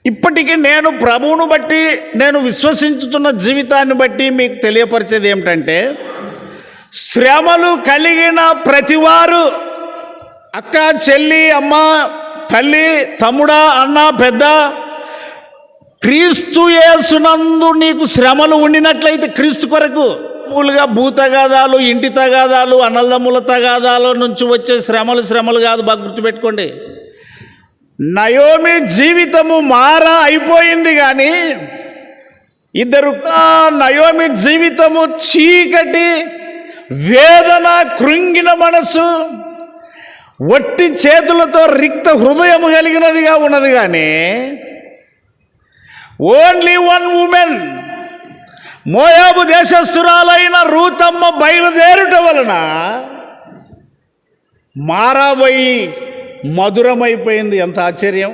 ఇప్పటికీ నేను ప్రభువును బట్టి నేను విశ్వసించుతున్న జీవితాన్ని బట్టి మీకు తెలియపరిచేది ఏమిటంటే, శ్రమలు కలిగిన ప్రతివారు, అక్క, చెల్లి, అమ్మ, తల్లి, తమ్ముడా, అన్న, పెద్ద, క్రీస్తు యేసునందు నీకు శ్రమలు ఉండినట్లయితే, క్రీస్తు కొరకు మూలుగా భూతగాదాలు, ఇంటి తగాదాలు, అన్నదమ్ముల తగాదాల నుంచి వచ్చే శ్రమలు కాదు, బాగా గుర్తుపెట్టుకోండి. నయోమి జీవితము అయిపోయింది, కానీ ఇద్దరు నయోమి జీవితము చీకటి, వేదన, కృంగిన మనసు, వట్టి చేతులతో రిక్త హృదయము కలిగినదిగా ఉన్నది. కానీ ఓన్లీ వన్ ఉమెన్, మోయాబు దేశస్థురాలైన రూతమ్మ బయలుదేరుట వలన మారాబోయి మధురమైపోయింది. ఎంత ఆశ్చర్యం!